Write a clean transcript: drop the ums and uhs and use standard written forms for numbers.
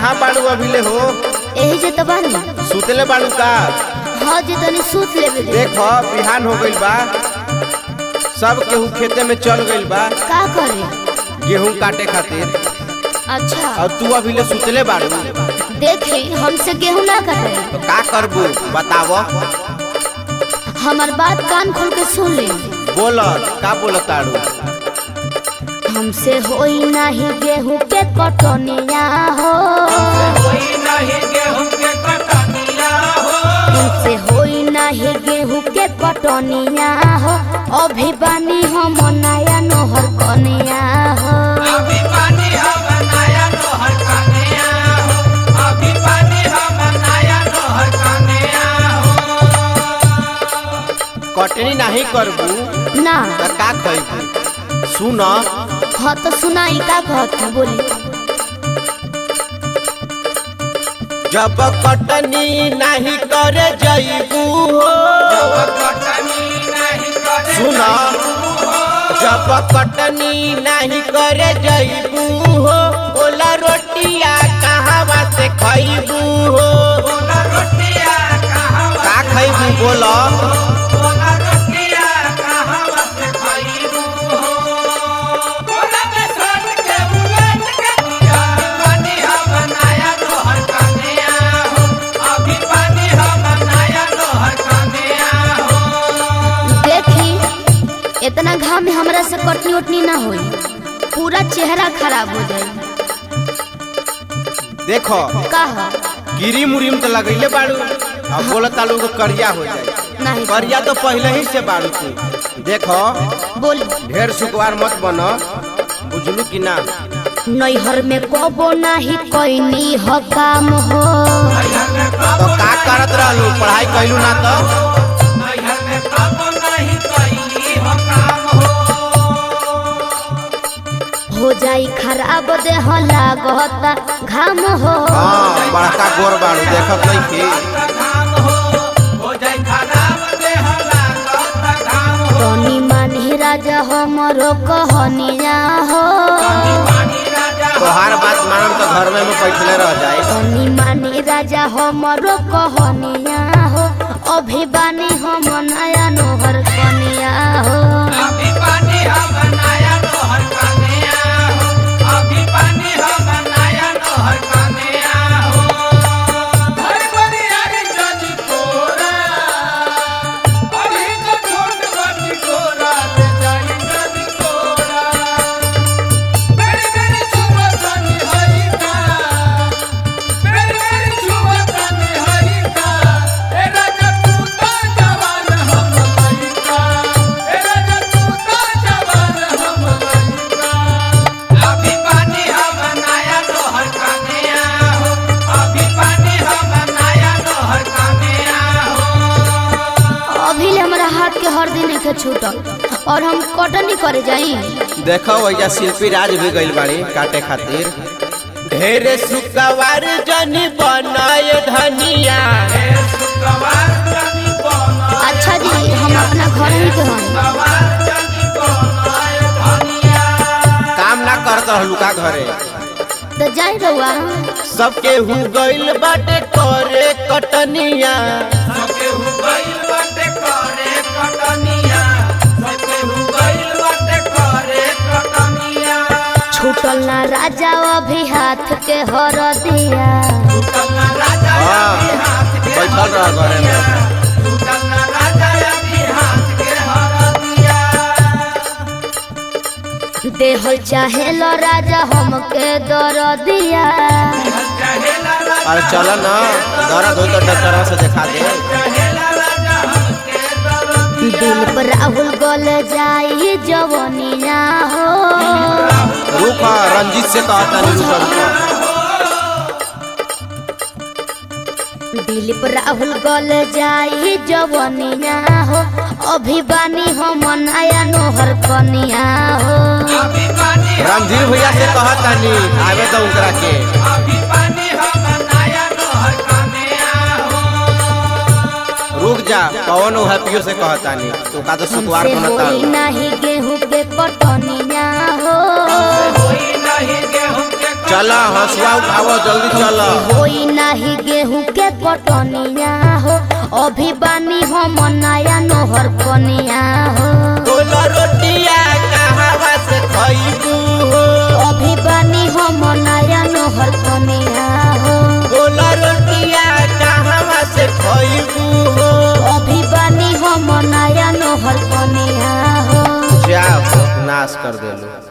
कहाँ बाड़ू अभी ले हो? यही जे तो बानी। सुतले बाड़ू का? हाँ जी तनी सूत लेवे दे। देखो बिहान हो गइल बा, सब केहू खेते में चल गइल बा का करे? गेहूं काटे खातिर। अच्छा और तू अभी ले सुतले बाड़ू? देखे हमसे गेहूं ना कटे तो का करबू बतावो? हमार बात कान खोल के सुन ले। बोल का बोलताड़ू? हमसे होई नहीं गेहूं के कटनिया हो, हमसे होई नहीं गेहूं के कटनिया हो। अभी बानी हम नया नोहर कनिया हो, अभी बानी हम नया नोहर कनिया हो, अभी बानी हम नया नोहर कनिया हो। कटनी नहीं करबू ना तो का खइबू? सुन। हाँ तो सुनाई का कहत है बोली। जब कटनी नहीं करे जइबू हो, सुना, जब कटनी नहीं करे जइबू हो, बोला रोटिया कहवा से खइबू हो? का खइबू बोला? इतना घाम में हमरा से कटनी उटनी ना होई, पूरा चेहरा खराब हो जाए। देखो का गिरी मुरीम तो लगैले बाड़ू, अब बोलत तालू को करिया हो जाए। नहीं करिया तो पहले ही से बाड़ू तू। देखो बोल ढेर सुकुवार मत बनो, बुझलू कि ना? नैहर में कबो नहीं कैनी हो काम हो, तो का करत रहलू? पढ़ाई कैलू ना तो? हो जाई खराब देह लागता घाम हो। हाँ बड़का गोर बाड़ू देखत नहीं की। तनी मानी राजा हमरो कहनिया हो, तोहार बात मानम तो घर में बैठले रह जाए। तनी मानी राजा हमरो कहनिया हो। अभी बानी हम नया नोहर कनिया हो, अभी बानी हम नया नोहर कनिया हो, अभी बानी हम नया नोहर कनिया हो। हर बरियारी जनी कोरा, अभी तो छोट बड़ी कोरा ले जाई जनी कोरा। मेरी मेरी छुआ तनी हई का, मेरी मेरी छुआ तनी हई का। ए राजा तू तो जवान हम लइका, ए राजा तू तो जवान हम लइका। अभी पानी हम नया नोहर कनिया हो, अभी पानी हम नया नोहर कनिया हो। अभी ले हमारा हाथ के हर दिन एक छूटल और हम कटनी करे जाई। देखो वैया शिल्पी राज भी गइल बाड़ी काटे खातिर। ढेरे सुकवार जनी बनाए धनिया। अच्छा जी हम अपना घर ही के हन। काम ना करत रहलू का घरे? तो जाई रहुआ सबके हु गइल बाटे करे कटनिया। सबके हु गइल बाटे करे कटनिया, सबके हु गइल बाटे करे कटनिया। छूटल ना राजा अभी हाथ के हर दिया, छूटल ना राजा अभी हाथ के बैठल रह घरे में। छूटल ना राजा अभी हाथ के हर दिया। देहल चाहेल राजा हमके दर दिया। अरे चलो ना, दर्द हो तो डॉक्टर से दिखा दे। दिल पर राहुल गल जाई जवनिया हो, रुक रंजीत से कहता नहीं रुक। दिल पर राहुल गल जाई जवनिया हो। अभी बानी हम नया नोहर कनिया हो, रणधीर भैया से कहता नहीं आवे तो उनकरा के। रुक जा कौन हैप्पियो से कहता नहीं तो का तो सुकुवार बनता नहीं गेहूं के कटनिया हो। चला हसुआ उठाओ जल्दी चला। होई नाही गेहूं के कटनिया हो अभी बानी हम नया नोहर कनिया हो। गोला रोटिया कहवा से खइबू हो अभी बानी हम नया नोहर कनिया हो। गोला रोटिया कहवा से खइबू हो अभी बानी हम नया नोहर कनिया हो। जा नाश कर देलो।